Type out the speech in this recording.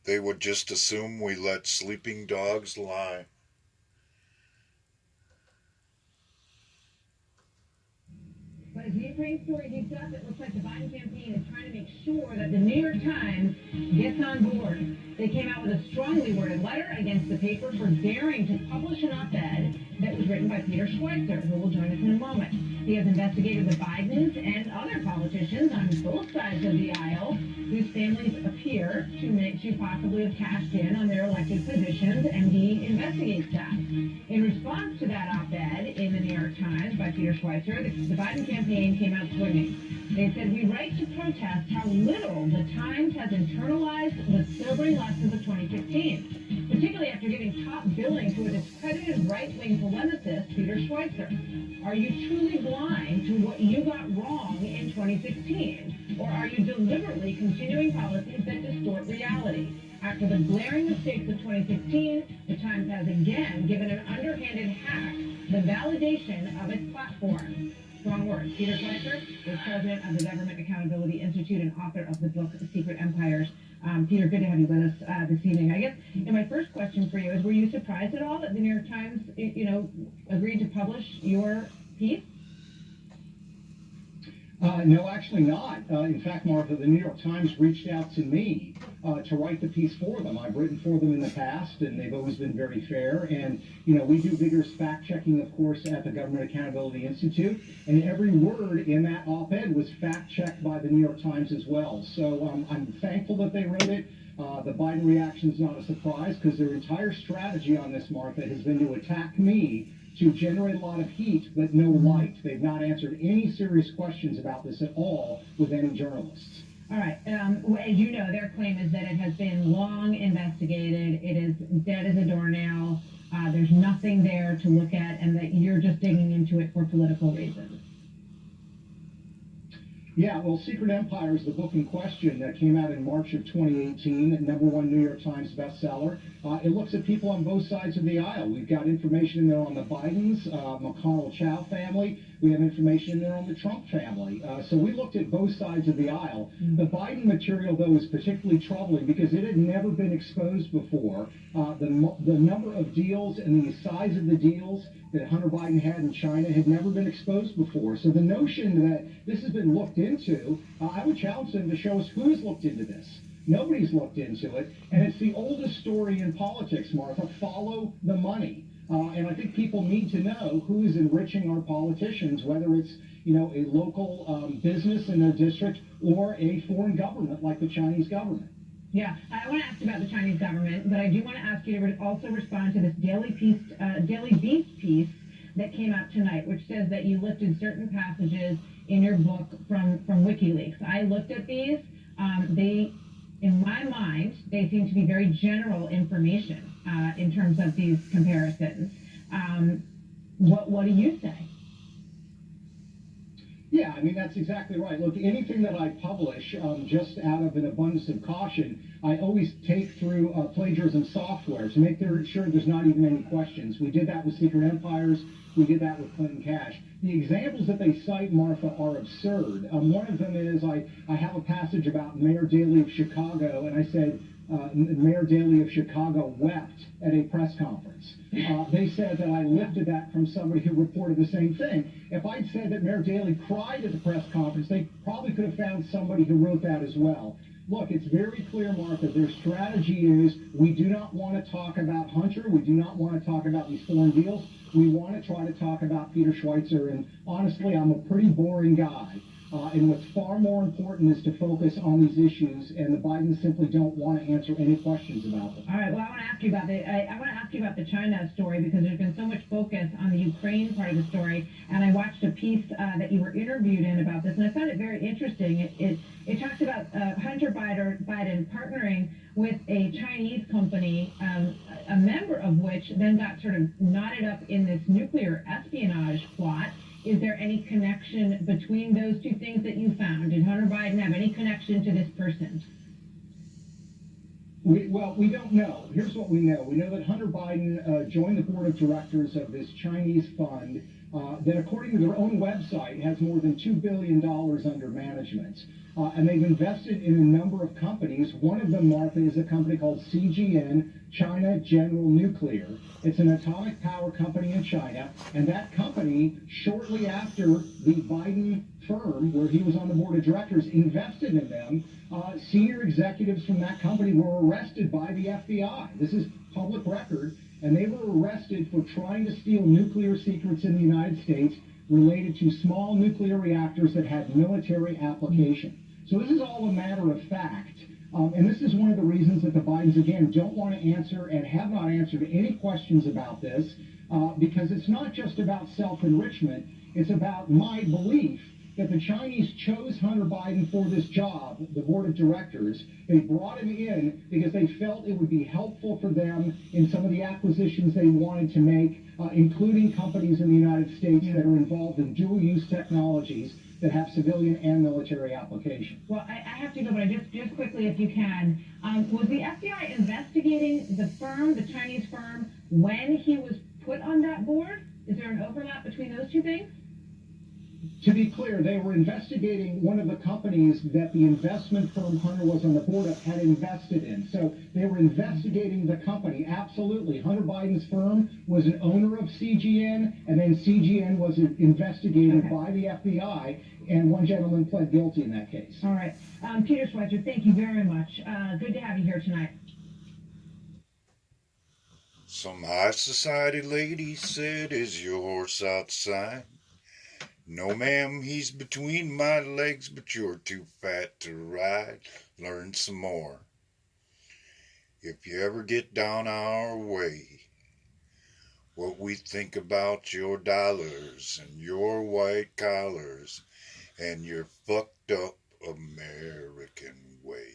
They would just assume we let sleeping dogs lie. But as the Ukraine story heats up, it looks like the Biden campaign is trying to make sure that the New York Times gets on board. They came out with a strongly worded letter against the paper for daring to publish an op-ed that was written by Peter Schweitzer, who will join us in a moment. He has investigated the Bidens and other politicians on both sides of the aisle whose families appear to possibly have cashed in on their elected positions, and he investigates that. In response to that op-ed in the New York Times by Peter Schweitzer, the Biden campaign came out swinging. They said, "We write to protest how little the Times has internalized the sobering lessons of 2016, particularly after giving top billing to a discredited right-wing polemicist, Peter Schweitzer. Are you truly blind to what you got wrong in 2016? Or are you deliberately continuing policies that distort reality? After the glaring mistakes of 2016, the Times has again given an underhanded hack the validation of its platform." Strong words. Peter Schweitzer is president of the Government Accountability Institute and author of the book Secret Empires. Peter, good to have you with us this evening. I guess, and my first question for you is, were you surprised at all that the New York Times, agreed to publish your piece? No, actually not. In fact, Martha, the New York Times reached out to me to write the piece for them. I've written for them in the past, and they've always been very fair. And, we do vigorous fact-checking, of course, at the Government Accountability Institute. And every word in that op-ed was fact-checked by the New York Times as well. So I'm thankful that they wrote it. The Biden reaction is not a surprise, because their entire strategy on this, Martha, has been to attack me, to generate a lot of heat, but no light. They've not answered any serious questions about this at all with any journalists. All right. As you know, their claim is that it has been long investigated. It is dead as a doornail. There's nothing there to look at, and that you're just digging into it for political reasons. Yeah, well, Secret Empires, the book in question that came out in March of 2018, #1 New York Times bestseller. It looks at people on both sides of the aisle. We've got information in there on the Bidens, McConnell-Chow family. We have information in there on the Trump family. So we looked at both sides of the aisle. The Biden material, though, is particularly troubling because it had never been exposed before. The number of deals and the size of the deals that Hunter Biden had in China had never been exposed before. So the notion that this has been looked into, I would challenge them to show us who's looked into this. Nobody's looked into it. And it's the oldest story in politics, Martha. Follow the money. And I think people need to know who is enriching our politicians, whether it's, a local business in their district or a foreign government like the Chinese government. Yeah, I want to ask you about the Chinese government, but I do want to ask you to also respond to this Daily Beast piece that came out tonight, which says that you lifted certain passages in your book from WikiLeaks. I looked at these. In my mind, they seem to be very general information in terms of these comparisons. What do you say? Yeah, I mean, that's exactly right. Look, anything that I publish, just out of an abundance of caution, I always take through plagiarism software to make sure there's not even any questions. We did that with Secret Empires. We did that with Clinton Cash. The examples that they cite, Martha, are absurd. One of them is I have a passage about Mayor Daley of Chicago, and I said, Mayor Daley of Chicago wept at a press conference. They said that I lifted that from somebody who reported the same thing. If I'd said that Mayor Daley cried at the press conference, they probably could have found somebody who wrote that as well. Look, it's very clear, Martha, their strategy is we do not want to talk about Hunter. We do not want to talk about these foreign deals. We want to try to talk about Peter Schweitzer. And honestly, I'm a pretty boring guy. And what's far more important is to focus on these issues, and the Bidens simply don't want to answer any questions about them. All right. Well, I want to ask you about the China story, because there's been so much focus on the Ukraine part of the story, and I watched a piece that you were interviewed in about this, and I found it very interesting. It talks about Hunter Biden partnering with a Chinese company, a member of which then got sort of knotted up in this nuclear espionage plot. Is there any connection between those two things that you found? Did Hunter Biden have any connection to this person? We don't know. Here's what we know. We know that Hunter Biden joined the board of directors of this Chinese fund that, according to their own website, has more than $2 billion under management. And they've invested in a number of companies. One of them, Martha, is a company called CGN, China General Nuclear. It's an atomic power company in China. And that company, shortly after the Biden firm, where he was on the board of directors, invested in them, senior executives from that company were arrested by the FBI. This is public record. And they were arrested for trying to steal nuclear secrets in the United States related to small nuclear reactors that had military application. So this is all a matter of fact. And this is one of the reasons that the Bidens, again, don't want to answer and have not answered any questions about this, because it's not just about self-enrichment. It's about my belief that the Chinese chose Hunter Biden for this job, the board of directors. They brought him in because they felt it would be helpful for them in some of the acquisitions they wanted to make, including companies in the United States that are involved in dual-use technologies that have civilian and military application. Well, I have to go, but just quickly, if you can, was the FBI investigating the firm, the Chinese firm, when he was put on that board? Is there an overlap between those two things? To be clear, they were investigating one of the companies that the investment firm Hunter was on the board of had invested in. So they were investigating the company, absolutely. Hunter Biden's firm was an owner of CGN, and then CGN was investigated by the FBI, and one gentleman pled guilty in that case. All right. Peter Schweitzer, thank you very much. Good to have you here tonight. Some high society lady said, "Is your horse outside?" "No, ma'am, he's between my legs, but you're too fat to ride. Learn some more. If you ever get down our way, what we think about your dollars and your white collars and your fucked up American way."